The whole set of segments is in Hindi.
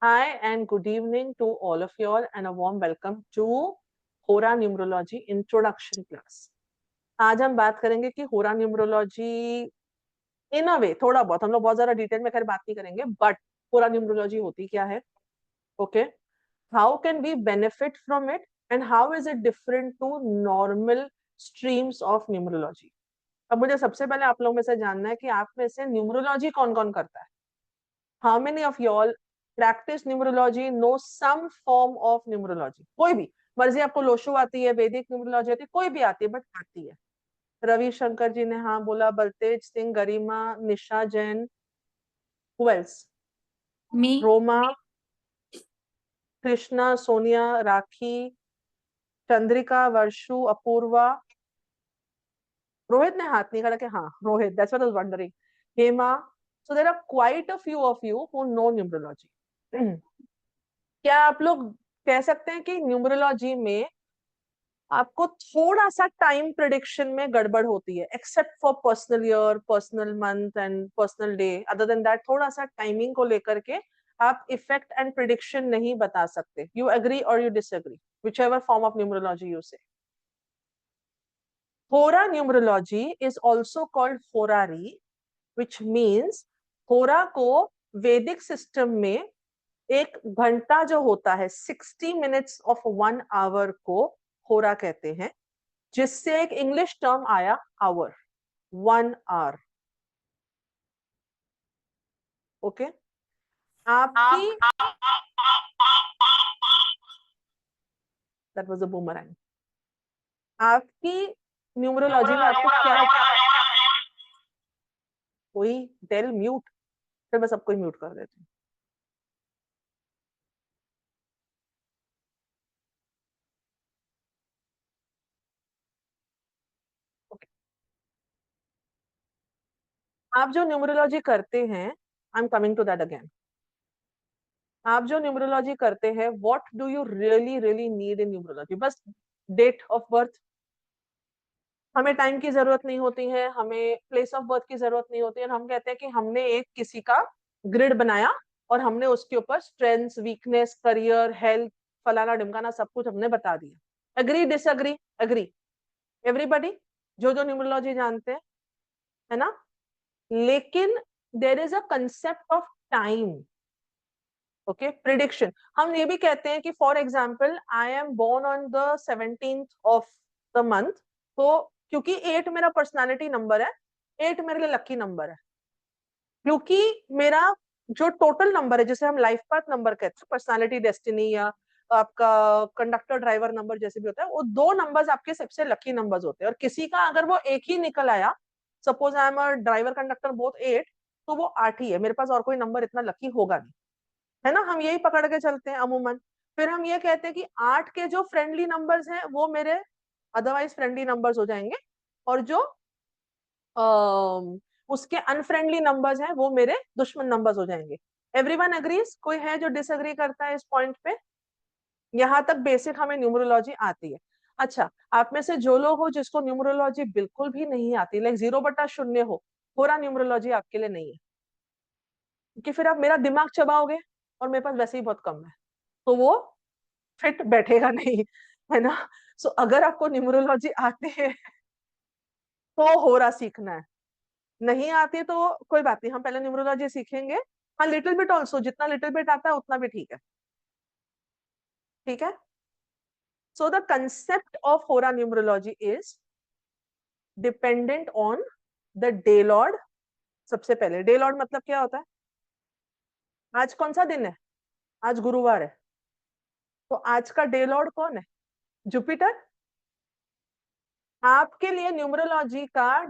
Hi and good evening to all of you all and a warm welcome to Hora Numerology Introduction Class. आज हम बात करेंगे कि होरा न्यूमरोलॉजी इन अ वे थोड़ा बहुत, हम लोग बहुत ज्यादा डिटेल में खैर बात नहीं करेंगे, बट होरा न्यूमरोलॉजी होती क्या है, okay, how can we benefit from it and how is it different to normal streams of numerology. अब मुझे सबसे पहले आप लोगों में से जानना है कि आप में से न्यूमरोलॉजी कौन कौन करता है। How many of y'all practice numerology, know some form of numerology? कोई भी मर्जी, आपको लोशो आती है, वैदिक न्यूमरोलॉजी आती है, कोई भी आती है, बट आती है। रविशंकर जी ने हाँ बोला, बलतेज सिंह, गरिमा, निशा Jain, who else? Me. Roma, Krishna, Sonia, राखी, चंद्रिका, वर्षु, अपूर्वा, रोहित ने हाथ नहीं खड़ा कि हाँ Rohit, that's what I was wondering. Hema, so there are quite a few of you who know numerology. क्या आप लोग कह सकते हैं कि न्यूमरोलॉजी में आपको थोड़ा सा टाइम प्रिडिक्शन में गड़बड़ होती है, except for personal year, personal month and personal day, other than that थोड़ा सा टाइमिंग को लेकर के आप इफेक्ट एंड प्रिडिक्शन नहीं बता सकते। यू एग्री और you disagree, whichever form of numerology you say. Hora numerology is also called horary, which means होरा को वैदिक सिस्टम में एक घंटा जो होता है 60 मिनट्स ऑफ 1 आवर को होरा कहते हैं, जिससे एक इंग्लिश टर्म आया आवर, 1 आवर। ओके, आपकी दैट वाज अ बूमरैंग। आपकी न्यूमरोलॉजी में आपको क्या, कोई टेल म्यूट, फिर मैं सबको म्यूट कर देती हूँ। okay. आप जो न्यूमरोलॉजी करते हैं, I am coming to that again, आप जो न्यूमरोलॉजी करते हैं, what do you really really need in numerology? बस डेट ऑफ बर्थ, हमें टाइम की जरूरत नहीं होती है, हमें प्लेस ऑफ बर्थ की जरूरत नहीं होती है, हम कहते हैं कि हमने एक किसी का ग्रिड बनाया और हमने उसके ऊपर स्ट्रेंथ्स, वीकनेस, करियर, हेल्थ, फलाना ढिमकाना सब कुछ हमने बता दिया। Agree disagree? एग्री एवरीबडी, जो जो न्यूमरोलॉजी जानते हैं, है ना? लेकिन there is a concept of time, okay, prediction. हम ये भी कहते हैं कि for example I am born on the 17th of the month, तो क्योंकि 8 मेरा पर्सनालिटी नंबर है, 8 मेरे लिए लकी नंबर है, क्योंकि मेरा जो टोटल नंबर है, जिसे हम लाइफ पाथ नंबर कहते हैं, पर्सनालिटी, डेस्टिनी या आपका कंडक्टर ड्राइवर नंबर जैसे भी होता है, वो 2 नंबर्स आपके सबसे लकी नंबर्स होते हैं। और किसी का अगर वो एक ही निकल आया, suppose I am a driver conductor both 8, तो वो 8 ही है, मेरे पास और कोई नंबर इतना लकी होगा नहीं, है ना? हम यही पकड़ के चलते हैं अमूमन। फिर हम ये कहते हैं कि 8 के जो फ्रेंडली नंबर्स हैं वो मेरे अदरवाइज फ्रेंडली नंबर्स हो जाएंगे, और जो उसके अनफ्रेंडली नंबर्स हैं वो मेरे दुश्मन नंबर्स हो जाएंगे। Everyone agrees? कोई है जो डिसएग्री करता है इस पॉइंट पे? यहाँ तक बेसिक हमें न्यूमरोलॉजी आती है। अच्छा, आप में से जो लोग हो जिसको न्यूमरोलॉजी बिल्कुल भी नहीं आती, लाइक 0/0 हो, पूरा न्यूमरोलॉजी आपके लिए नहीं है, क्योंकि फिर आप मेरा दिमाग चबाओगे और मेरे पास वैसे ही बहुत कम है, तो वो फिट बैठेगा नहीं, है ना? सो अगर आपको न्यूमरोलॉजी आती है तो होरा सीखना है, नहीं आती तो कोई बात नहीं, हम पहले न्यूमरोलॉजी सीखेंगे। हाँ, लिटिल बिट ऑल्सो, जितना लिटिल बिट आता है उतना भी ठीक है, ठीक है? सो द कंसेप्ट ऑफ होरा numerology is dependent on the day Lord. सबसे पहले डे लॉर्ड मतलब क्या होता है? आज कौन सा दिन है? आज गुरुवार है, तो आज का डे लॉर्ड कौन है? जुपिटर। आपके लिए न्यूमरोलॉजी का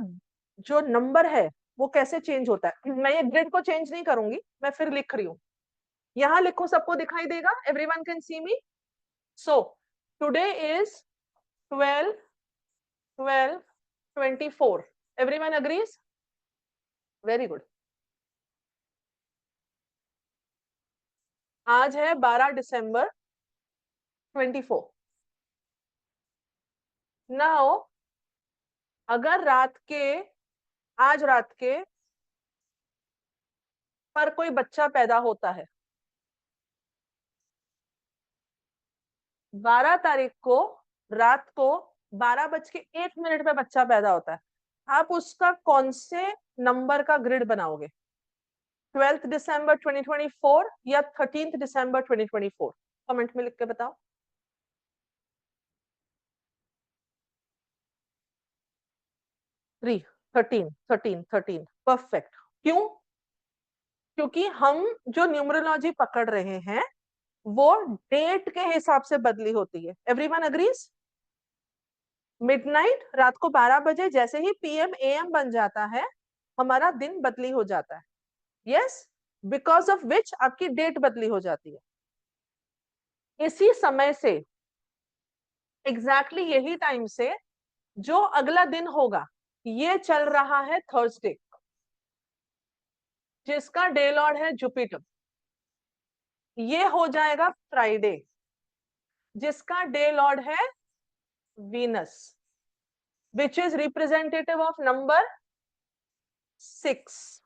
जो नंबर है वो कैसे चेंज होता है, मैं ये ग्रिड को चेंज नहीं करूंगी, मैं फिर लिख रही हूँ, यहाँ लिखो, सबको दिखाई देगा, everyone can see me. So today is 12 12 24, everyone agrees? Very good. आज है 12 दिसंबर 24। नाउ अगर आज रात के पर कोई बच्चा पैदा होता है, 12 तारीख को रात को 12:01 पे बच्चा पैदा होता है, आप उसका कौन से नंबर का ग्रिड बनाओगे? 12 दिसंबर 2024 या 13 दिसंबर 2024? कमेंट में लिख के बताओ। 3, 13, 13, 13, परफेक्ट। क्यों? क्योंकि हम जो न्यूमरोलॉजी पकड़ रहे हैं वो डेट के हिसाब से बदली होती है। Everyone agrees? मिडनाइट, रात को 12 बजे जैसे ही पीएम एएम बन जाता है, हमारा दिन बदली हो जाता है। यस, बिकॉज ऑफ विच आपकी डेट बदली हो जाती है। इसी समय से, एग्जैक्टली यही टाइम से जो अगला दिन होगा, ये चल रहा है थर्सडे, जिसका डे लॉर्ड है जुपिटर। ये हो जाएगा फ्राइडे, जिसका डे लॉर्ड है Venus, which is representative of number 6।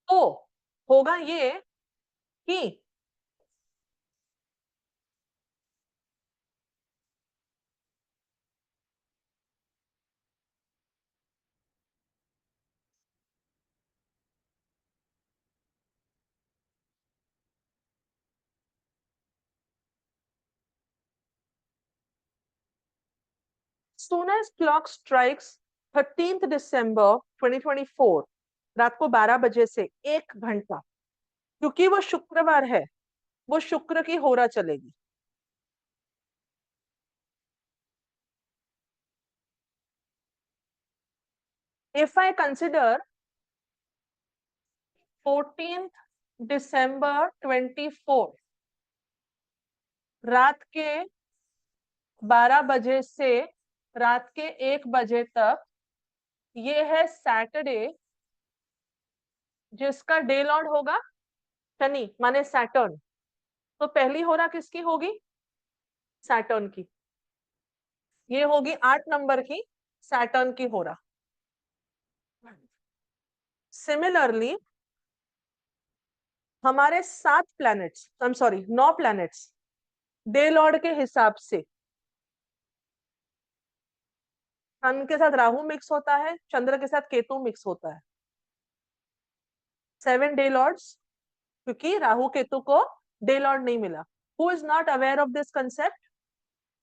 तो होगा ये कि soon as clock strikes 13th December 2024 रात को 12 बजे से 1 घंटा, क्योंकि वो शुक्रवार है, वो शुक्र की होरा चलेगी। If I consider 14th December 24 रात के 12 बजे से रात के 1 बजे तक, ये है सैटरडे, जिसका डे लॉर्ड होगा शनि माने सैटर्न। तो पहली होरा किसकी होगी? सैटर्न की। ये होगी 8 नंबर की सैटर्न की होरा। सिमिलरली हमारे 7 planets, I am sorry 9 planets day Lord के हिसाब से, सन के साथ राहु मिक्स होता है, चंद्र के साथ केतु मिक्स होता है। 7 डे लॉर्ड्स, क्योंकि राहु केतु को डे लॉर्ड नहीं मिला। Who is not aware of this concept?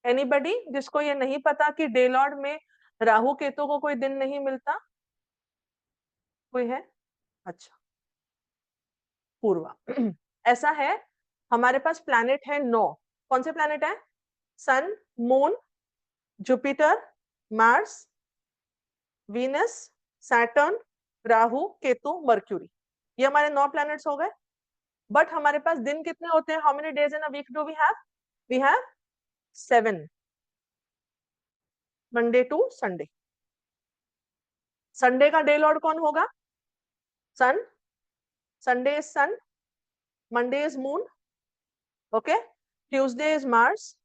Anybody जिसको ये नहीं पता कि डे लॉर्ड में राहु केतु को कोई दिन नहीं मिलता? कोई है? अच्छा, पूर्वा। ऐसा है, हमारे पास प्लैनेट है 9। कौन से प्लैनेट है? Sun, moon, Jupiter, Mars, Venus, Saturn, Rahu, Ketu, Mercury. ये हमारे 9 प्लैनेट्स हो गए। बट हमारे पास दिन कितने होते हैं? How many days in a week do we have? We have 7, Monday to Sunday. Sunday का डे लॉर्ड कौन होगा? Sun. Sunday is sun, Monday is moon, okay, Tuesday is Mars,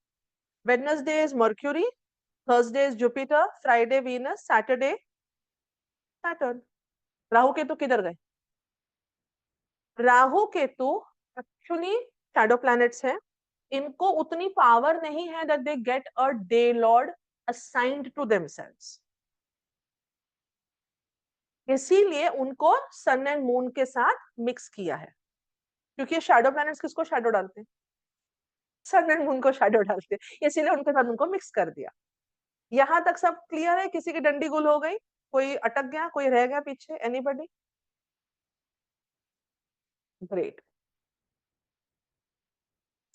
Wednesday is Mercury, Thursday is Jupiter, Friday Venus, Saturday Saturn. Rahu Ketu किधर गए? Rahu Ketu actually shadow planets हैं। इनको उतनी पावर नहीं है that they get a day lord assigned to themselves, इसीलिए उनको सन एंड मून के साथ मिक्स किया है। क्योंकि शैडो प्लैनेट्स किसको शैडो डालते हैं? सन एंड मून को शैडो डालते हैं, इसीलिए उनके साथ उनको मिक्स कर दिया। यहां तक सब क्लियर है? किसी की डंडी गुल हो गई? कोई अटक गया? कोई रह गया पीछे? एनीबडी? ग्रेट।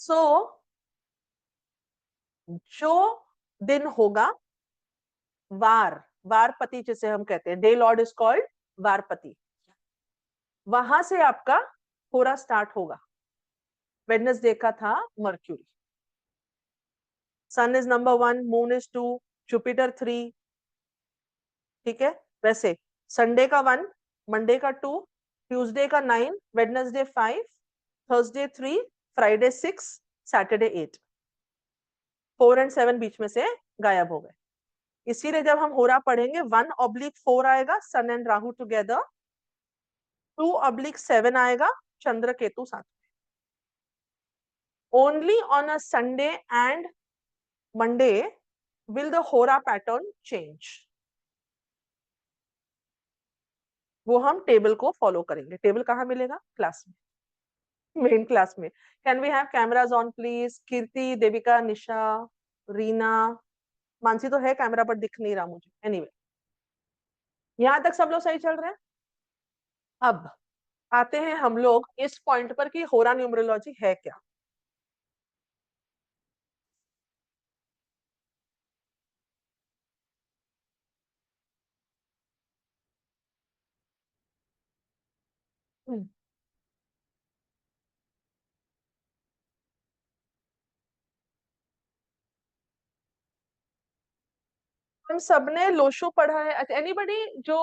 सो जो दिन होगा वार, वारपति जिसे हम कहते हैं, डे लॉर्ड इज कॉल्ड वारपति, वहां से आपका होरा स्टार्ट होगा। वेडनेसडे का था Mercury. Sun is number 1, moon is 2, Jupiter 3, ठीक है। वैसे संडे का 1, मंडे का 2, ट्यूसडे का 9, Wednesday 5, Thursday 3, Friday 6, Saturday 8। 4 and 7 बीच में से गायब हो गए। इसीलिए जब हम होरा पढ़ेंगे 1/4 आएगा, सन एंड राहु टुगेदर। 2/7 आएगा, चंद्र केतु साथ। Only on a Sunday and Monday will the hora pattern change. वो हम टेबल को फॉलो करेंगे. टेबल कहाँ मिलेगा? क्लास में, मेन क्लास में. Can we have cameras on please? Kirti, Devika, Nisha, Reena, Mansi तो है कैमरा पर, दिख नहीं रहा मुझे. एनीवे, यहां तक सब लोग सही चल रहे हैं. अब आते हैं हम लोग इस पॉइंट पर कि होरा न्यूमरोलॉजी है क्या. हम सबने लोशो पढ़ा है. एनीबडी जो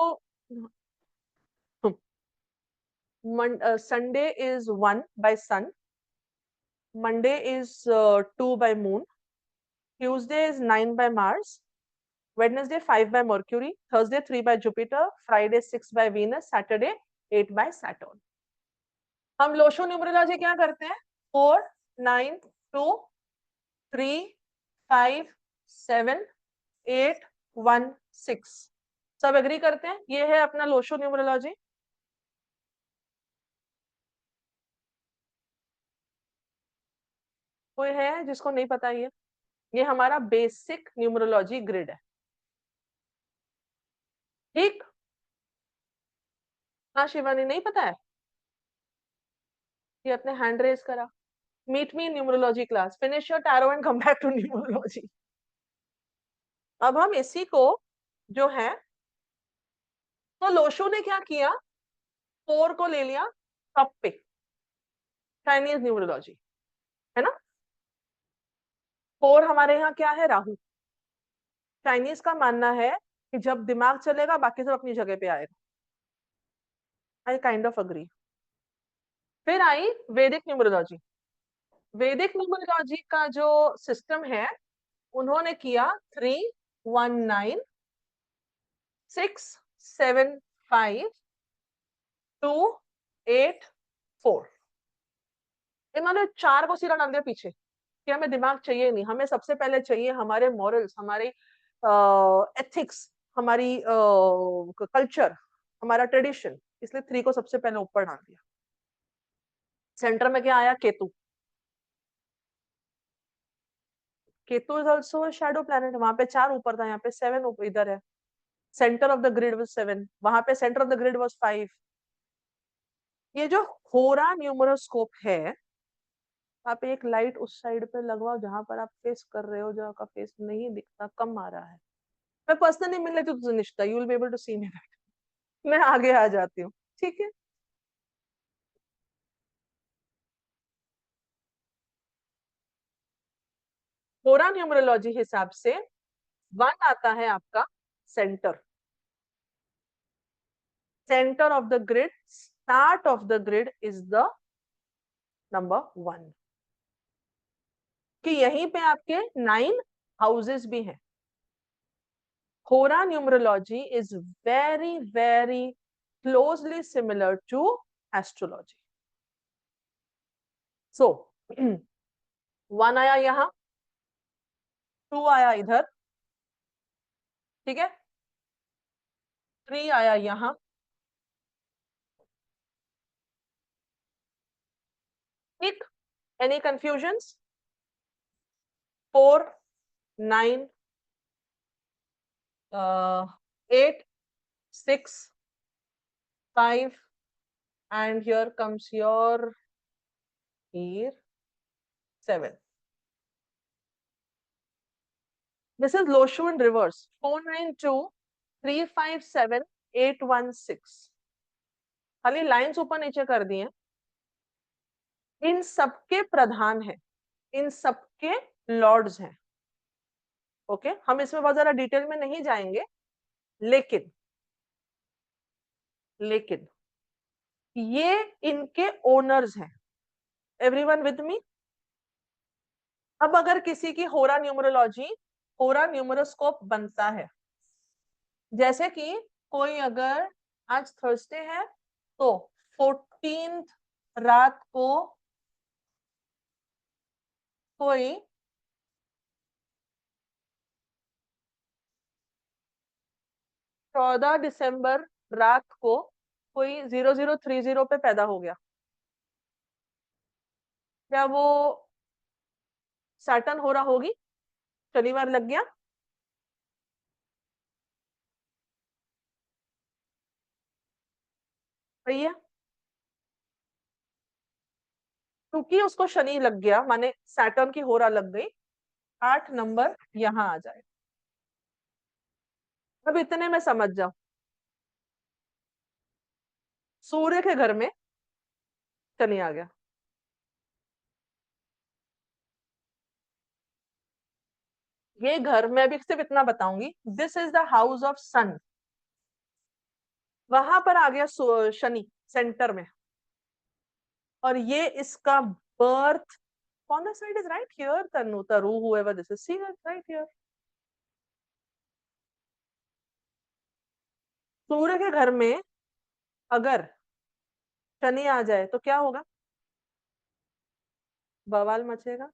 Sunday is 1 by sun, Monday is 2 by moon, Tuesday is 9 by Mars, Wednesday 5 by Mercury, Thursday 3 by Jupiter, Friday 6 by Venus, Saturday 8 by Saturn. हम लोशो न्यूमरोलॉजी क्या करते हैं? 4 9 2 3 5 7 8 1 6. सब एग्री करते हैं? ये है अपना लोशो न्यूमरोलॉजी. कोई है जिसको नहीं पता? ये हमारा बेसिक न्यूमरोलॉजी ग्रिड है. ठीक. हाँ शिवानी, नहीं पता है? ये अपने हैंड रेज करा. Meet me in numerology class, finish your tarot and come back to numerology. अब हम इसी को जो है, तो लोशो ने क्या किया? 4 को ले लिया टॉप पे, चाइनीज न्यूमरोलॉजी है ना. 4 हमारे यहाँ क्या है? राहु. चाइनीज का मानना है कि जब दिमाग चलेगा बाकी सब अपनी जगह पे आएगा. I kind of agree. फिर आई वैदिक न्यूमरोलॉजी. वैदिक न्यूमरोलॉजी का जो सिस्टम है, उन्होंने किया 3 1 9 6 7 5 2 8 4. इन्होंने 4 को सीधा डाल दिया पीछे कि हमें दिमाग चाहिए नहीं, हमें सबसे पहले चाहिए हमारे मॉरल्स, हमारे एथिक्स, हमारी कल्चर, हमारा ट्रेडिशन. इसलिए 3 को सबसे पहले ऊपर डाल दिया. सेंटर में क्या आया? Ketu. Ketu is also shadow planet. वहां पे 4 ऊपर था, यहाँ पे 7 ऊपर इधर है. Centre of the grid was 7, वहां पे centre of the grid was 5. ये जो होरा न्यूमरोस्कोप है, आप एक लाइट उस साइड पे लगवाओ जहां पर आप फेस कर रहे हो, जहां का फेस नहीं दिखता, कम आ रहा है. मैं पर्सनली मिल लेती हूँ तुझसे Nishtha, you will be able to see me. मैं आगे आ जाती हूँ. ठीक है. होरा न्यूमरोलॉजी हिसाब से 1 आता है आपका centre. Centre of the grid, start of the grid is the number 1. कि यहीं पे आपके 9 हाउसेस भी हैं. होरा numerology is very very closely similar to astrology. So 1 आया यहां, 2 आया इधर, ठीक है, 3 आया यहां, ठीक. Any confusions? 4 9 8 6 5 and here comes your here 7. This is Loshu in reverse. 492 357 816. खाली लाइंस ऊपर नीचे कर दिए. इन सबके प्रधान है, इन सबके लॉर्ड्स हैं. ओके, हम इसमें बहुत ज्यादा डिटेल में नहीं जाएंगे, लेकिन लेकिन ये इनके ओनर्स हैं. Everyone with me? अब अगर किसी की होरा न्यूमरोलॉजी, होरा न्यूमरोस्कोप बनता है, जैसे कि कोई अगर आज थर्सडे है तो 14th रात को कोई 14 दिसंबर रात को कोई 0030 पे पैदा हो गया, क्या वो सैटर्न हो रहा होगी? शनिवार लग गया? सही है। क्योंकि उसको शनि लग गया माने सैटर्न की होरा लग गई, 8 नंबर यहाँ आ जाए। अब इतने में समझ जाओ, सूर्य के घर में शनि आ गया। ये घर में अभी सिर्फ इतना बताऊंगी, this is the house of sun. वहां पर आ गया शनि सेंटर में, और ये इसका बर्थ, कौन सा side is right here? Tanu Taru however this is, see right here. सूर्य के घर में अगर शनि आ जाए तो क्या होगा? बवाल मचेगा।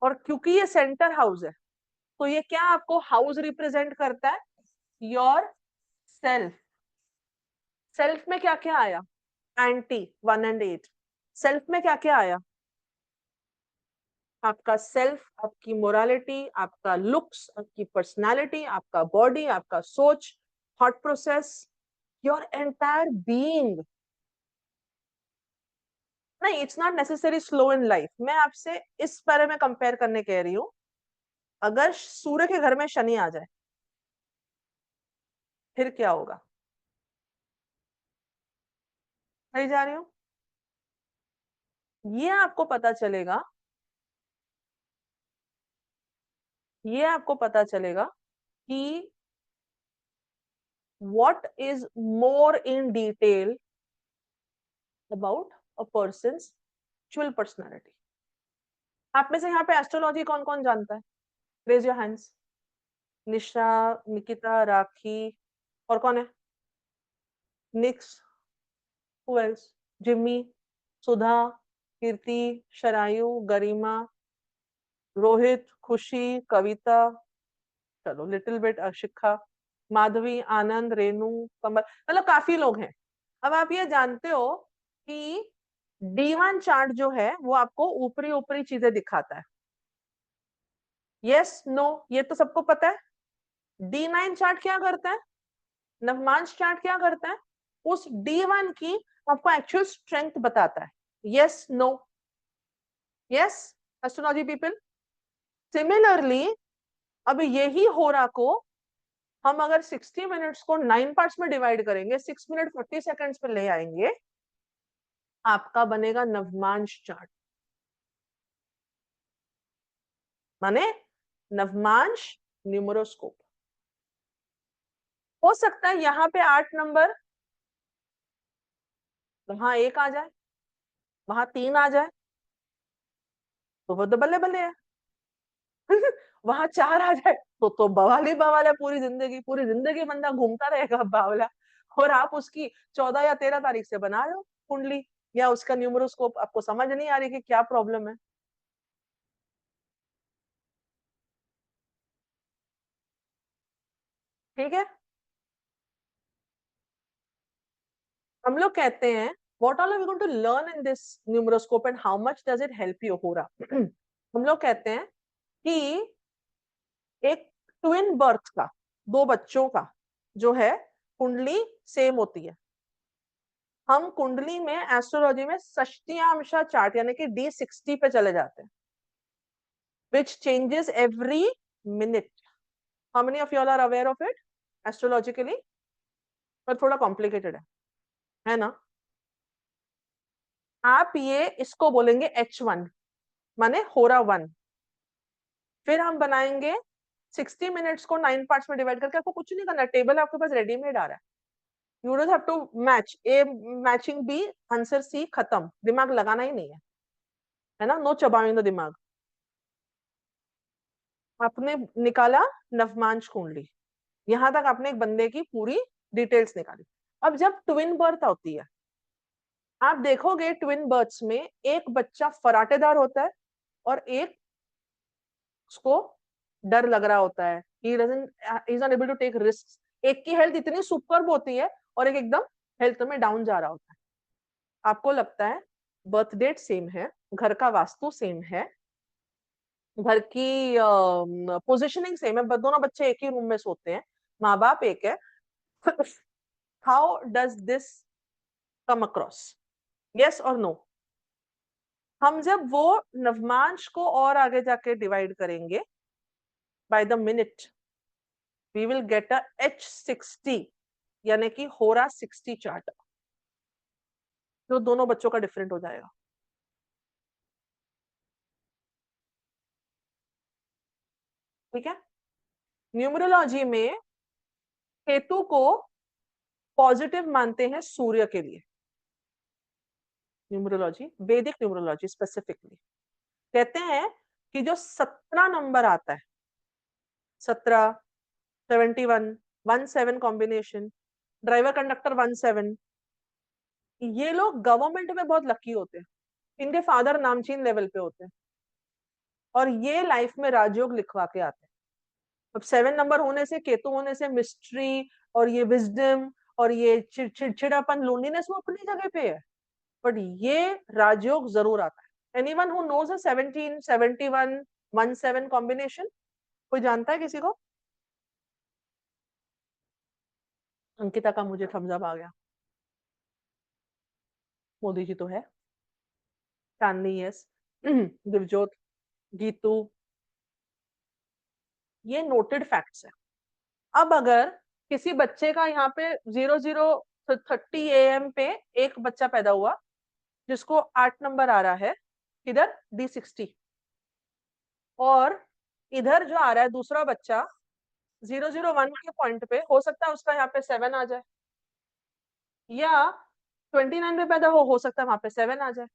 और क्योंकि ये सेंटर हाउस है, तो ये क्या आपको हाउस रिप्रेजेंट करता है? Your self. सेल्फ में क्या क्या आया? एंटी 1 और 8। सेल्फ में क्या क्या आया? आपका सेल्फ, आपकी मोरालिटी, आपका लुक्स, आपकी पर्सनालिटी, आपका बॉडी, आपका सोच, thought process, your entire being. नहीं, it's not necessary slow in life, मैं आपसे इस बारे में कंपेयर करने कह रही हूँ। अगर सूर्य के घर में शनि आ जाए फिर क्या होगा? सही जा रही हूँ? ये आपको पता चलेगा, ये आपको पता चलेगा कि what is more in detail about a person's actual personality। आप में से यहाँ पे एस्ट्रोलॉजी कौन कौन जानता है? Raise your hands. Nisha, Nikita, Rakhi, और कौन है? निक्स, who else? Jimmy, Sudha, Kirti, Sharayu, Garima, Rohit, Khushi, Kavita, चलो लिटिल बिट शिखा, माधवी, आनंद, रेनू, कमल, मतलब काफी लोग हैं। अब आप ये जानते हो कि D1 चार्ट जो है वो आपको ऊपरी ऊपरी चीजें दिखाता है। यस नो, ये तो सबको पता है। D9 चार्ट क्या करता है? नवमांश चार्ट क्या करता है? उस D1 की आपको एक्चुअल स्ट्रेंथ बताता है। Yes no? Yes astrology people. Similarly अब यही होरा को हम अगर 60 मिनट्स को 9 पार्ट्स में डिवाइड करेंगे, 6 मिनट 40 सेकेंड्स पे ले आएंगे, आपका बनेगा नवमांश चार्ट। माने नवमांश न्यूमरोस्कोप। हो सकता है यहाँ पे 8 नंबर, वहां 1 आ जाए, वहां 3 आ जाए, तो वो तो बल्ले बल्ले है। वहां 4 आ जाए तो बवाल ही बवाल है। पूरी जिंदगी बंदा घूमता रहेगा बावला। और आप उसकी 14 या 13 तारीख से बना रहे हो कुंडली, या उसका न्यूमरोस्कोप, आपको समझ नहीं आ रही कि क्या प्रॉब्लम है। ठीक है, हम लोग कहते हैं what all are we going to learn in this numeroscope and how much does it help you होरा। हम लोग कहते हैं कि एक ट्विन बर्थ का, दो बच्चों का जो है कुंडली सेम होती है। हम कुंडली में एस्ट्रोलॉजी में षष्टियांशा चार्ट यानी कि D60 पे चले जाते हैं, which changes every minute। How many of you all are aware of it astrologically? पर थोड़ा कॉम्प्लिकेटेड है ना? आप ये इसको बोलेंगे H1 माने होरा 1। फिर हम बनाएंगे 60 मिनट्स को 9 पार्ट्स में डिवाइड करके। आपको कुछ नहीं करना, टेबल आपके पास रेडीमेड आ रहा है। You don't have to match A matching B, answer C, खत्म, दिमाग लगाना ही नहीं है ना? नो चबाइंग द दिमाग। आपने निकाला नवमांश कुंडली, यहां तक आपने एक बंदे की पूरी डिटेल्स निकाली। अब जब ट्विन बर्थ होती है आप देखोगे ट्विन बर्थ्स में एक बच्चा फराटेदार होता है और एक उसको डर लग रहा होता है, he doesn't, he is not able to take risk. एक की हेल्थ इतनी सुपर्ब होती है और एक एकदम हेल्थ में डाउन जा रहा होता है। आपको लगता है बर्थ डेट सेम है, घर का वास्तु सेम है, घर की पोजिशनिंग सेम है, दोनों बच्चे एक ही रूम में सोते हैं, माँ बाप एक है, how does this come across? Yes और नो? हम जब वो नवमांश को और आगे जाके डिवाइड करेंगे by the minute, we will get a H60, यानी कि होरा 60 चार्ट, जो दोनों बच्चों का डिफरेंट हो जाएगा। ठीक है। न्यूमरोलॉजी में केतु को पॉजिटिव मानते हैं सूर्य के लिए। न्यूमरोलॉजी, वैदिक न्यूमरोलॉजी स्पेसिफिकली कहते हैं कि जो 17 नंबर आता है, 17, 71, 17 कॉम्बिनेशन, ड्राइवर कंडक्टर 17, ये लोग गवर्नमेंट में बहुत लकी होते हैं, इनके फादर नामचीन लेवल पे होते हैं और ये लाइफ में राजयोग लिखवा के आते हैं। अब 7 नंबर होने से, केतु होने से मिस्ट्री और ये विजडम और ये चिड़चिड़ापन, लोनलीनेस वो अपनी जगह पे है, बट ये राजयोग जरूर आता है। Anyone who knows a 17, 71, 17 combination? कोई जानता है किसी को? अंकिता का मुझे थम्स अप आ गया। मोदी जी तो है, चांदनी यस, दिवजोत, गीतू, ये नोटेड फैक्ट्स है। अब अगर किसी बच्चे का यहाँ पे 00:30 AM पे एक बच्चा पैदा हुआ जिसको 8 नंबर आ रहा है, इधर D60, और इधर जो आ रहा है दूसरा बच्चा 001 के पॉइंट पे, हो सकता है उसका यहाँ पे 7 आ जाए, या 29 पे पैदा हो सकता है वहां पे 7 आ जाए।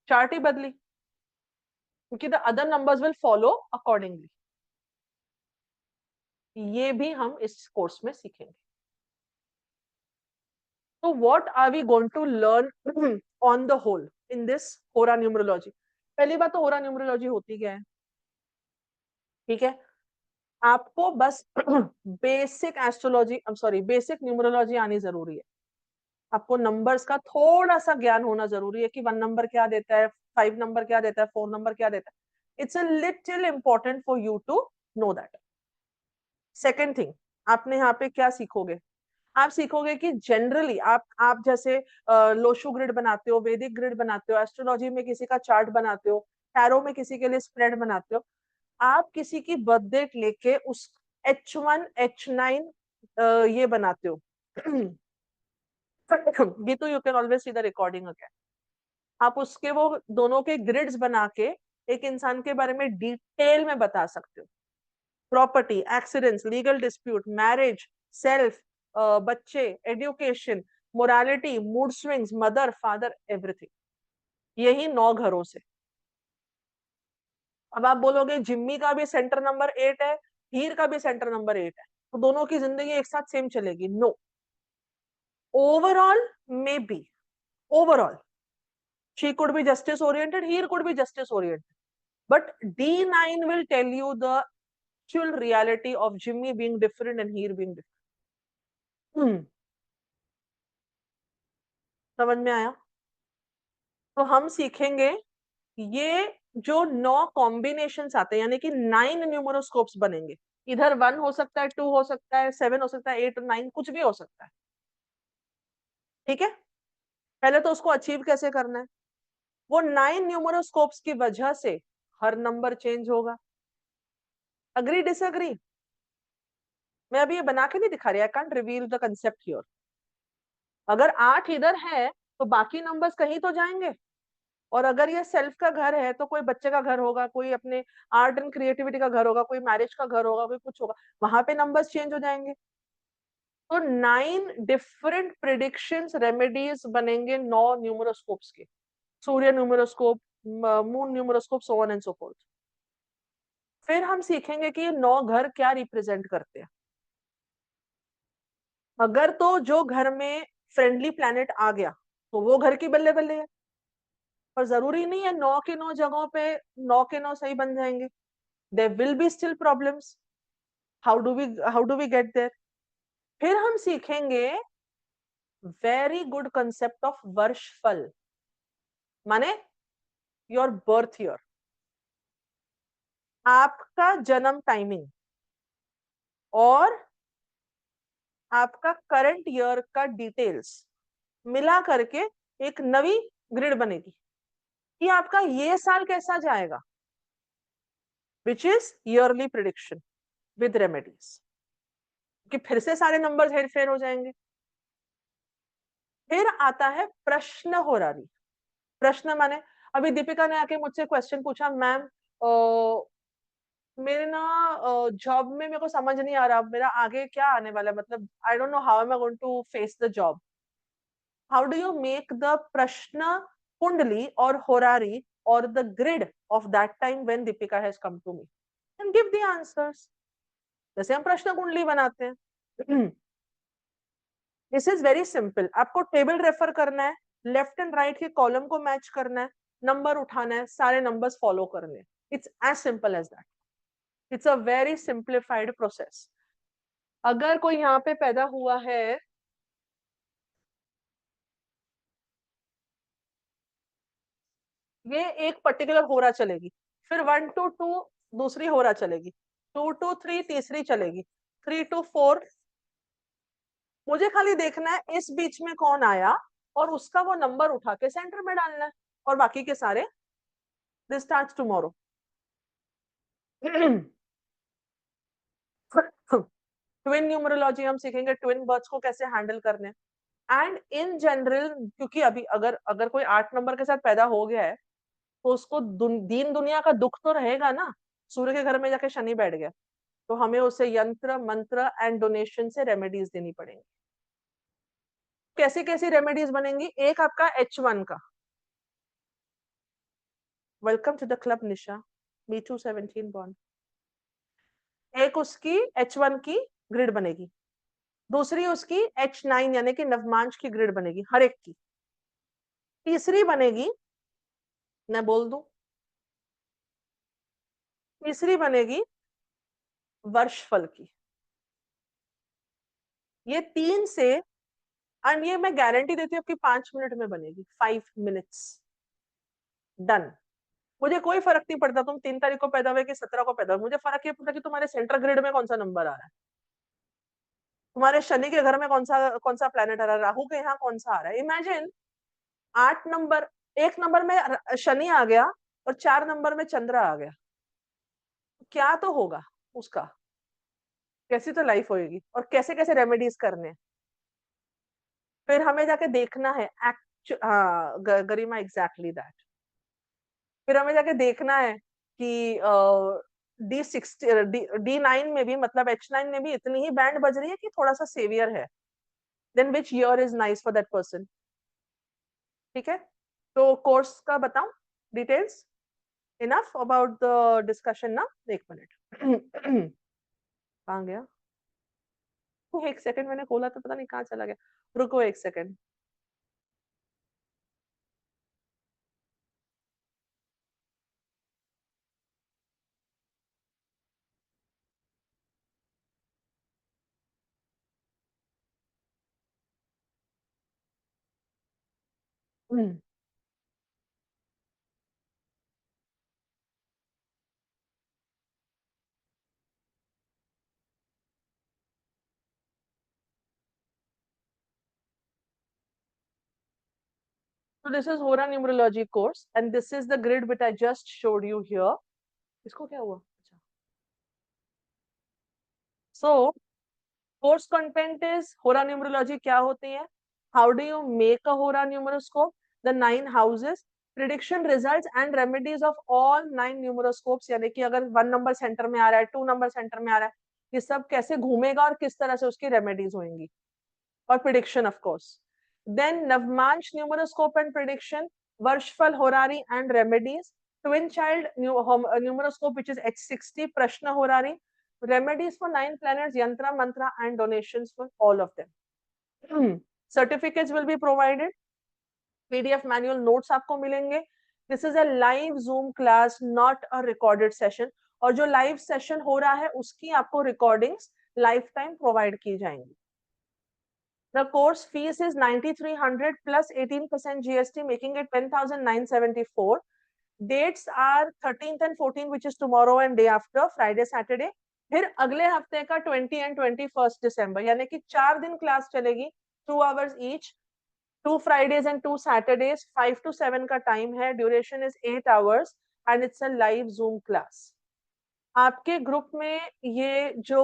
चार्ट ही बदली, क्योंकि the other numbers will follow accordingly. ये भी हम इस कोर्स में सीखेंगे। तो what are we going to learn on the whole in this होरा न्यूमरोलॉजी? पहली बात तो होरा न्यूमरोलॉजी होती क्या है? ठीक है, आपको बस basic astrology, sorry basic numerology आनी जरूरी है। आपको नंबर्स का थोड़ा सा ज्ञान होना जरूरी है कि 1 नंबर क्या देता है, 5 नंबर क्या देता है, 4 नंबर क्या देता है। It's a little important for you to know that. Second thing, आपने यहाँ पे क्या सीखोगे? आप सीखोगे कि जनरली आप जैसे लोशु ग्रिड बनाते हो, वैदिक ग्रिड बनाते हो, एस्ट्रोलॉजी में किसी का चार्ट बनाते हो, टैरो में किसी के लिए स्प्रेड बनाते हो, आप किसी की बर्थ डेट लेके उस H1 H9 ये बनाते हो। Geetu, you can always see the recording again. आप उसके वो दोनों के ग्रिड्स बना के एक इंसान के बारे में डिटेल में बता सकते हो। Property, accidents, legal dispute, marriage, self, बच्चे, education, morality, mood swings, mother, father, everything, यही 9 घरों से। अब आप बोलोगे जिम्मी का भी सेंटर नंबर 8 है, हीर का भी सेंटर नंबर 8 है, तो दोनों की जिंदगी एक साथ सेम चलेगी? No. Overall maybe, overall she could be justice oriented, he could be justice oriented, but D9 will tell you the actual reality of Jimmy being different and Heer being different. समझ में आया? तो हम सीखेंगे ये जो 9 कॉम्बिनेशन आते हैं, यानी कि 9 न्यूमरोस्कोप्स बनेंगे। इधर 1 हो सकता है, 2 हो सकता है, 7 हो सकता है, 8 और 9 कुछ भी हो सकता है। ठीक है, पहले तो उसको अचीव कैसे करना है? वो 9 न्यूमरोस्कोप्स की वजह से हर नंबर चेंज होगा। Agree disagree? मैं अभी ये बना के नहीं दिखा रही, I can't reveal the concept here. अगर 8 इधर है तो बाकी नंबर्स कहीं तो जाएंगे, और अगर ये सेल्फ का घर है तो कोई बच्चे का घर होगा, कोई अपने आर्ट एंड क्रिएटिविटी का घर होगा, कोई मैरिज का घर होगा, कोई कुछ होगा, वहां पे नंबर्स चेंज हो जाएंगे। तो 9 डिफरेंट प्रिडिक्शंस, रेमेडीज बनेंगे 9 न्यूमरोस्कोप्स के। सूर्य numeroscope, moon numeroscope, so on and so forth. फिर हम सीखेंगे कि ये 9 घर क्या रिप्रेजेंट करते हैं। अगर तो जो घर में फ्रेंडली प्लैनेट आ गया तो वो घर की बल्ले बल्ले है। पर जरूरी नहीं है 9 के 9 जगहों पे 9 के 9 सही बन जाएंगे। There will be still problems. How do we get there? फिर हम सीखेंगे वेरी गुड कंसेप्ट ऑफ वर्षफल, माने योर बर्थ ईयर, आपका जन्म टाइमिंग और आपका करंट ईयर का डिटेल्स मिला करके एक नवी ग्रिड बनेगी कि आपका ये साल कैसा जाएगा, which is yearly prediction with remedies. कि फिर से सारे नंबर्स हेर फेर हो जाएंगे। फिर आता है प्रश्न हो रही। प्रश्न माने अभी दीपिका ने आके मुझसे क्वेश्चन पूछा, मैम मेरे ना जॉब में मेरे को समझ नहीं आ रहा मेरा आगे क्या आने वाला है, मतलब I don't know how am I going to face the job. How do you make the प्रश्न कुंडली और होरारी और the grid of that time when Deepika has come to me and give the answers. जैसे हम प्रश्न कुंडली बनाते हैं। This is very simple. आपको टेबल रेफर करना है, लेफ्ट एंड राइट के कॉलम को मैच करना है, नंबर उठाना है, सारे नंबर्स फॉलो करने हैं। It's as simple as that. It's a very simplified process. अगर कोई यहाँ पे पैदा हुआ है, ये एक पर्टिकुलर होरा चलेगी, फिर 1 to 2 दूसरी होरा चलेगी, 2 to 3 तीसरी चलेगी, 3 to 4। मुझे खाली देखना है इस बीच में कौन आया और उसका वो नंबर उठा के सेंटर में डालना है, और बाकी के सारे this starts tomorrow. Twin numerology हम सीखेंगे, ट्विन बर्ड्स को कैसे हैंडल करने। एंड इन जनरल, क्योंकि अभी अगर अगर कोई 8 नंबर के साथ पैदा हो गया है तो उसको दीन दुनिया का दुख तो रहेगा ना। सूर्य के घर में जाके शनि बैठ गया तो हमें उसे यंत्र मंत्र एंड डोनेशन से रेमेडीज देनी पड़ेंगी। कैसी कैसी रेमेडीज बनेंगी? एक आपका H1 का, welcome to the club Nisha, B217 bond. एक उसकी H1 की ग्रिड बनेगी, दूसरी उसकी H9 यानी कि नवमांश की ग्रिड बनेगी हर एक की। तीसरी बनेगी, मैं बोल दूं, तीसरी बनेगी वर्षफल की। ये 3 से, एंड ये मैं गारंटी देती हूँ कि 5 मिनट में बनेगी, 5 मिनट्स, डन। मुझे कोई फर्क नहीं पड़ता तुम 3 तारीख को पैदा हुए कि 17 को पैदा हुए, मुझे फर्क ये पड़ता कि तुम्हारे सेंट्रल ग्रिड में कौन सा नंबर आ रहा है, तुम्हारे शनि के घर में कौन सा प्लेनेट आ रहा है, राहु के यहाँ कौन सा आ रहा है। इमेजिन 8 नंबर, 1 नंबर में शनि आ गया और 4 नंबर में चंद्र आ गया, क्या तो होगा उसका, कैसी तो लाइफ होगी, और कैसे कैसे रेमेडीज करने हैं। फिर हमें जाके देखना है हाँ गरिमा, एग्जैक्टली दैट। फिर हमें जाके देखना है कि D9 में भी, मतलब H9 में भी इतनी ही बैंड बज रही है कि थोड़ा सा सेवियर है, then which year is nice for that person. ठीक है, तो कोर्स का बताऊं details? Enough about the discussion ना। एक मिनट। कहाँ गया? एक सेकंड, मैंने खोला तो पता नहीं कहाँ चला गया, रुको एक second. So this is Hora numerology course and this is the grid which I just showed you here. इसको क्या हुआ? अच्छा. So course content is Hora numerology क्या होती है? How do you make a Hora numeroscope? The 9 houses, prediction results and remedies of all 9 numeroscopes, यानी कि अगर 1 नंबर सेंटर में आ रहा है, 2 नंबर सेंटर में आ रहा है, ये सब कैसे घूमेगा और किस तरह से उसकी रेमेडीज होंगी, और प्रिडिक्शन ऑफ कोर्स। देन नवमांश न्यूमरोस्कोप एंड प्रिडिक्शन, वर्षफल horary and remedies, twin child numeroscope which is H60, प्रश्न horary, remedies for 9 planets, yantra mantra and donations for all of them. Certificates will be provided, PDF manual notes आपको मिलेंगे. This is a live zoom class, not a recorded session. और जो लाइव सेशन हो रहा है उसकी आपको रिकॉर्डिंग्स लाइफ टाइम प्रोवाइड की जाएंगी. The course fees is 9,300 plus 18% GST, making it 10,974. Dates are 13th and 14th, which is tomorrow and day after, Friday, Saturday. फिर अगले हफ्ते का 20 and 21st December, यानी कि 4 दिन क्लास चलेगी, 2 hours each, 2 Fridays and 2 Saturdays, 5 to 7 का टाइम है, duration is 8 hours and it's a live Zoom class. आपके ग्रुप में ये जो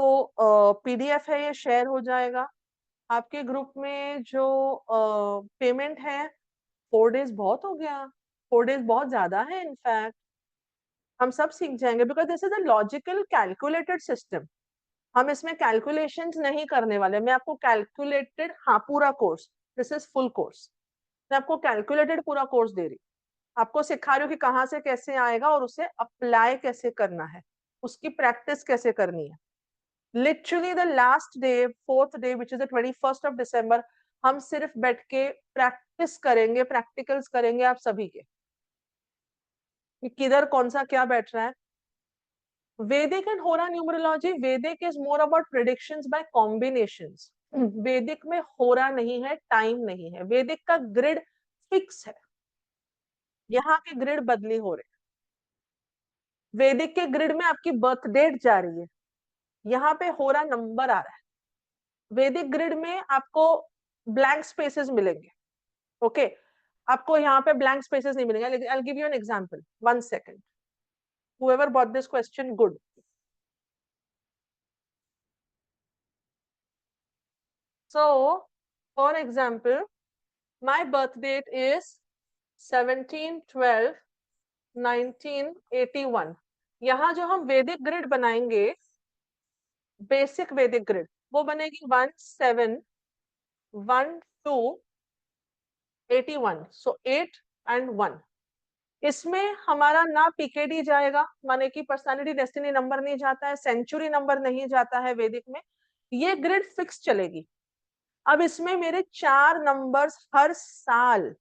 PDF है ये शेयर हो जाएगा. आपके ग्रुप में जो पेमेंट है, 4 days बहुत हो गया, 4 days बहुत ज्यादा है. इनफैक्ट हम सब सीख जाएंगे, because this is a logical calculated system. हम इसमें कैलकुलेशंस नहीं करने वाले. मैं आपको कैलकुलेटेड, हाँ पूरा course, this is full course. मैं आपको कैलकुलेटेड पूरा कोर्स दे रही, आपको सिखा रही हूँ कि कहाँ से कैसे आएगा और उसे अप्लाई कैसे करना है, उसकी प्रैक्टिस कैसे करनी है. Literally the last day, 4th day, which is the 21st of December, हम सिर्फ बैठ के प्रैक्टिस करेंगे, प्रैक्टिकल्स करेंगे आप सभी के, कि किधर कौन सा क्या बैठ रहा है. Vedic and Hora numerology, Vedic is more about predictions by combinations. वैदिक में होरा नहीं है, टाइम नहीं है. वैदिक का ग्रिड फिक्स है, यहाँ के ग्रिड बदली हो रहे. वैदिक के ग्रिड में आपकी बर्थ डेट जा रही है, यहाँ पे होरा नंबर आ रहा है. वैदिक ग्रिड में आपको ब्लैंक स्पेसेस मिलेंगे. ओके आपको यहाँ पे ब्लैंक स्पेसेस नहीं मिलेंगे. I will give you an example, 1 second. whoever bought this question, good. So for example, my birth date is 17/12/1981. यहाँ जो हम वैदिक ग्रिड बनाएंगे, बेसिक वैदिक ग्रिड, वो बनेगी 17/12/81. सो 8 and 1. इसमें हमारा ना पीकेडी जाएगा, माने कि पर्सनालिटी डेस्टिनी नंबर नहीं जाता है, सेंचुरी नंबर नहीं जाता है वैदिक में. ये ग्रिड फिक्स चलेगी. अब इसमें मेरे 4 नंबर्स हर साल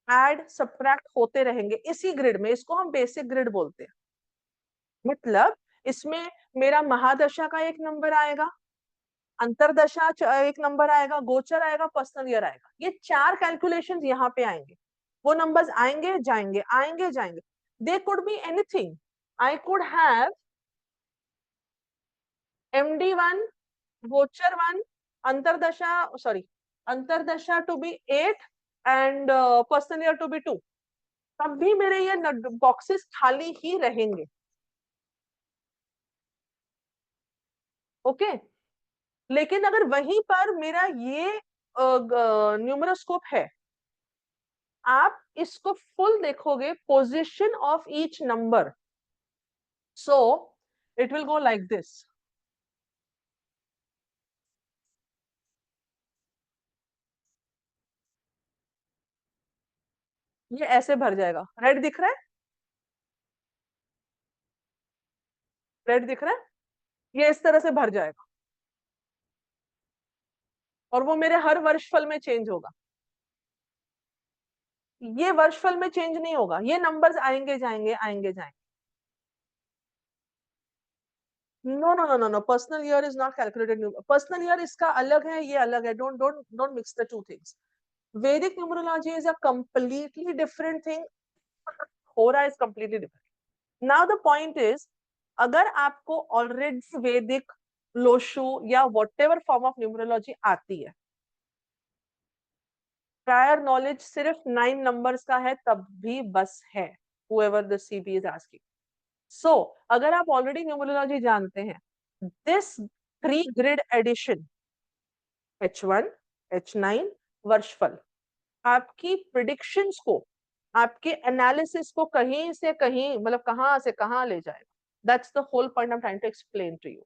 ऐड सब्ट्रैक्ट होते रहेंगे इसी ग्रिड में. इसको हम बेसिक ग्रिड बोलते हैं. मतलब इसमें मेरा महादशा का एक नंबर आएगा, अंतरदशा एक नंबर आएगा, गोचर आएगा, पर्सनल ईयर आएगा. ये 4 कैलकुलेशंस यहाँ पे आएंगे. वो नंबर्स आएंगे जाएंगे, आएंगे जाएंगे. They could be anything. I could have MD1, गोचर 1, अंतरदशा, सॉरी, अंतरदशा to be 8 and personal year to be 2. तब भी मेरे ये बॉक्सेस खाली ही रहेंगे. ओके लेकिन अगर वहीं पर मेरा ये न्यूमरोस्कोप है, आप इसको फुल देखोगे, position of each number. So it will go like this. ये ऐसे भर जाएगा. रेड दिख रहा है, रेड दिख रहा है, ये इस तरह से भर जाएगा. और वो मेरे हर वर्षफल में चेंज होगा. ये वर्षफल में चेंज नहीं होगा, ये नंबर्स आएंगे जाएंगे, आएंगे जाएंगे. No no no no no, personal year is not calculated. Personal year इसका अलग है, ये अलग है. Don't don't don't mix the two things. Vedic numerology is a completely different thing. Hora is completely different. Now the point is, अगर आपको already Vedic, लोशु या whatever form of numerology आती है, prior knowledge सिर्फ 9 numbers का है, तब भी बस है. Whoever the CP is asking. So अगर आप already numerology जानते हैं, this 3 grid addition, H1, H9, वर्षफल, आपकी प्रिडिक्शंस को, आपके एनालिसिस को कहीं से कहीं, मतलब कहां से कहां ले जाएगा. That's the whole point I am trying to explain to you.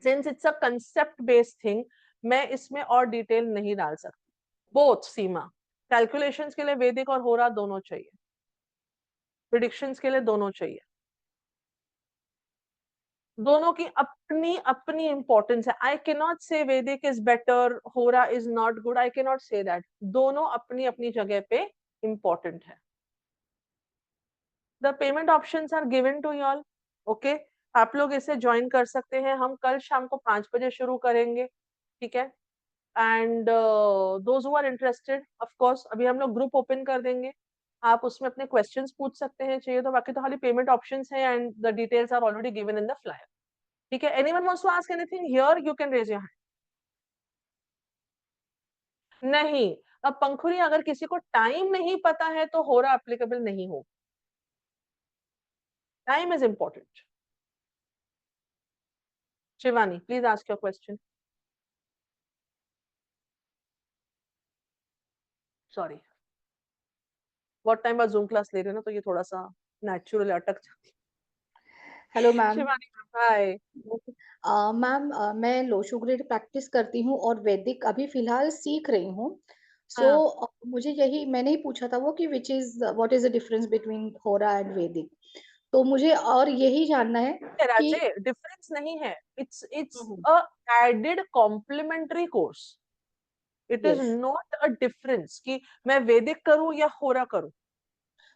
Since it's a concept based thing, मैं इसमें और डिटेल नहीं डाल सकती. बोथ सीमा, कैलकुलेशंस के लिए वैदिक और होरा दोनों चाहिए, प्रिडिक्शंस के लिए दोनों चाहिए. दोनों की अपनी अपनी इंपॉर्टेंस है. आई can not say Vedic is better, होरा is not good. I can not say that. दोनों अपनी अपनी जगह पे इंपॉर्टेंट है. The payment options are given to you all. Okay, आप लोग इसे ज्वाइन कर सकते हैं. हम कल शाम को 5 बजे शुरू करेंगे. ठीक है. And those who are interested, of course अभी हम लोग ग्रुप ओपन कर देंगे. आप उसमें अपने क्वेश्चंस पूछ सकते हैं चाहिए तो. बाकी तो खाली पेमेंट ऑप्शंस है and the details are already given in the flyer. ठीक है. Anyone wants to ask anything here, you can raise your hand. नहीं, अब पंखुरी अगर किसी को टाइम नहीं पता है तो होरा एप्लीकेबल नहीं हो. Time is important. Shivani, please ask your question. Sorry, बहुत टाइम बाद जूम क्लास ले रहे हैं ना, तो ये थोड़ा सा नेचुरल अटक जाती हेलो है. मैम. शिवानी, हाय. मैम मैं लोशो ग्रेड प्रैक्टिस करती हूँ और वैदिक अभी फिलहाल सीख रही हूँ. सो हाँ. मुझे यही मैंने ही पूछा था वो कि which is what is the difference between होरा एंड वैदिक. तो मुझे और यही जानना है कि राजे, डिफरेंस नहीं है. It's hmm. A added complementary course. It is yes. Not a difference कि मैं वैदिक करूं या होरा करूं.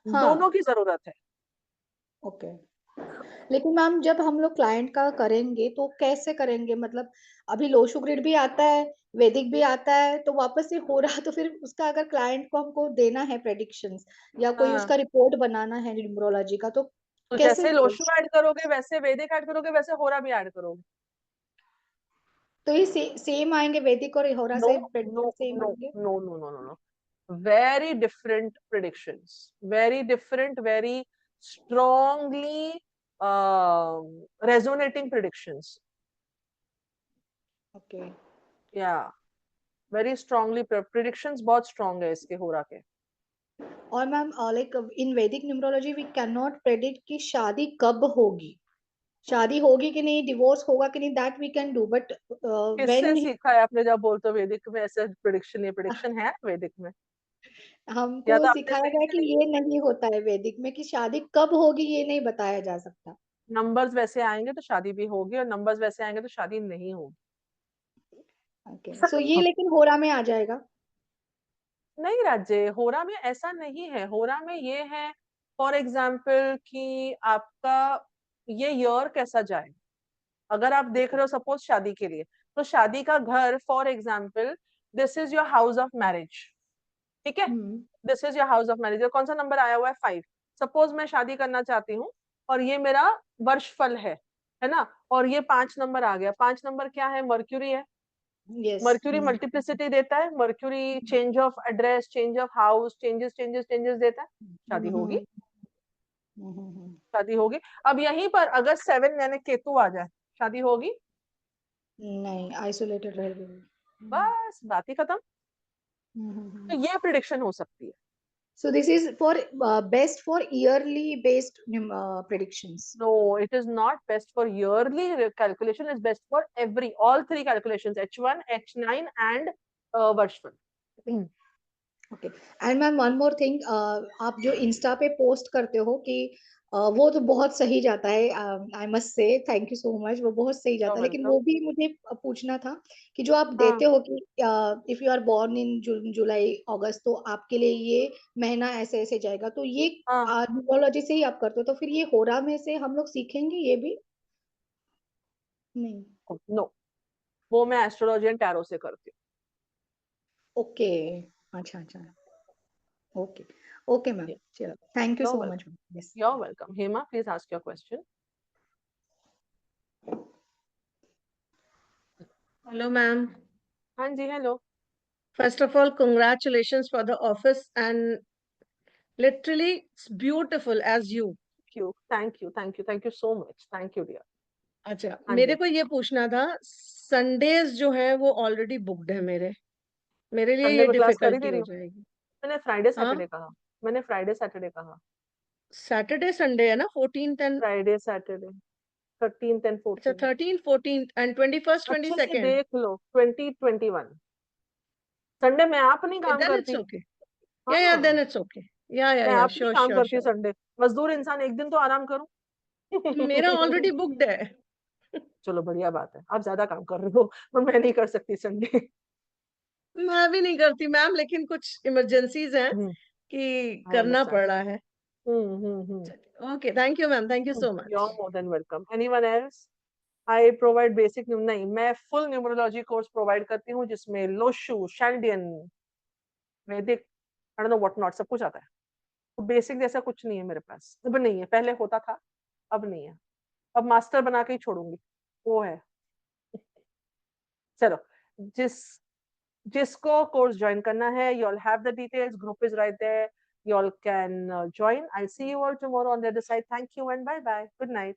हाँ. दोनों की जरूरत है. ओके. लेकिन मैम जब हम लोग क्लाइंट का करेंगे तो कैसे करेंगे, मतलब अभी लोशो ग्रिड भी आता है, वैदिक भी आता है, तो वापस से हो रहा तो फिर उसका अगर क्लाइंट को हमको देना है प्रेडिक्शंस या कोई हाँ, उसका रिपोर्ट बनाना है न्यूमरोलॉजी का, तो तो कैसे. जैसे लोशु ऐड करोगे वैसे वैदिक ऐड करोगे वैसे होरा भी ऐड करोगे. तो ये सेम आएंगे, वैदिक और होरा नो, से नो, प्रेडिक्शन सेम नो, आएंगे. No, no, no, no, no. Very different predictions. Very different, very strongly resonating predictions. Okay. Yeah, very strongly predictions बहुत strong है इसके होरा के. और ma'am like in Vedic numerology we can not predict कि शादी कब होगी, शादी होगी कि नहीं, डिवोर्स होगा कि नहीं, that we can do, but किससे व्हेन सीखा है आपने जब बोलते हो वैदिक में ऐसे प्रिडिक्शन? ये प्रिडिक्शन है वैदिक में हमको या तो आपने सिखाया सही गया से कि नहीं. ये नहीं होता है वैदिक में कि शादी कब होगी ये नहीं बताया जा सकता. नंबर्स वैसे आएंगे तो शादी भी होगी और नंबर्स वैसे आएंगे तो शादी नहीं होगी. ओके. सो ये लेकिन होरा में आ जाएगा. नहीं राज्य, होरा में ऐसा नहीं है. होरा में ये है, फॉर एग्जाम्पल कि आपका ये ईयर कैसा जाए. अगर आप देख रहे हो सपोज शादी के लिए, तो शादी का घर, for example this is your house of marriage. ठीक है. Hmm. This is your house of marriage. कौन सा नंबर आया हुआ है? 5. सपोज मैं शादी करना चाहती हूँ और ये मेरा वर्ष फल है ना. और ये 5 नंबर आ गया. 5 नंबर क्या है? मर्क्यूरी है. यस. मर्क्यूरी मल्टीप्लिसिटी देता है. Mercury change of address, change of house, changes changes changes देता है. शादी होगी. शादी होगी. अब यहीं पर अगर 7 यानी केतु आ जाए, शादी होगी. नहीं, आइसोलेटेड रहेगा. बस बात ही खत्म. तो ये प्रिडिक्शन हो सकती है. So this is for best for yearly based predictions. No, it is not best for yearly calculation. It's best for every all three calculations: H1, H9, and Varshman. Okay. And ma'am one more thing, आप जो इंस्टा पे पोस्ट करते हो कि वो तो बहुत सही जाता है, I must say thank you so much, वो बहुत सही You're जाता है, लेकिन welcome. वो भी मुझे पूछना था कि जो आप हाँ, देते हो कि if you are born in July August तो आपके लिए ये महीना ऐसे ऐसे जाएगा, तो ये हाँ. न्यूमरोलॉजी से ही आप करते हो, तो फिर ये होरा में से हम लोग सीखेंगे ये भी. नहीं. नो, वो मैं एस्ट्रोलॉजी एंड टैरो से करती ओके. अच्छा अच्छा. ओके. ओके मैम, हूँ. चलो thank you You're so welcome. Much. Yes. You're welcome. Hema, please ask your question. Hello, ma'am. हाँ जी, hello. First of all, congratulations for the office and literally it's beautiful as you. Thank you, thank you, thank you so much. Thank you, dear. अच्छा, हाँ मेरे जी. को ये पूछना था, संडेज जो है वो ऑलरेडी बुक्ड है मेरे मेरे लिए संडे ये को क्लास कर ही दे डिफिकल्टी रही हो हूँ. जाएगी. मैंने फ्राइडे हाँ, सैटरडे कहा. मैंने फ्राइडे सैटरडे कहा. सैटरडे संडे है ना, 14th and Friday Saturday, 13th and अच्छा 14th. 13 14 एंड 21st अच्छे से 22nd. देख लो. 2021 संडे मैं आप नहीं काम देन इट्स करती. ओके. या हाँ, देन इट्स ओके. या मैं या आप नहीं श्योर काम श्योर करती श्योर. संडे. मजदूर इंसान एक दिन तो आराम करूं. मेरा ऑलरेडी बुक्ड है. चलो बढ़िया बात है, आप ज्यादा काम कर रहे हो, पर मैं नहीं कर सकती संडे। मैं भी नहीं करती मैम, लेकिन कुछ इमरजेंसीज हैं कि आई करना अंडरस्टैंड। पड़ रहा है। Okay, thank you ma'am, thank you so You're much. more than welcome. Anyone else? I provide basic नहीं, मैं full numerology course provide करती हूँ जिसमें लोशु, शैल्डियन, वैदिक, I don't know what not, सब कुछ आता है। तो बेसिक जैसा कुछ नहीं है मेरे पास, अब नहीं है, पहले होता था, अब नहीं है। अब मास्टर बना के ही छोड़ूंगी, वो है। चलो, जिस जिसको कोर्स ज्वाइन करना है, you all have the details, group is right there, you all can join. I'll see you all tomorrow on the other side. Thank you and bye bye. Good night.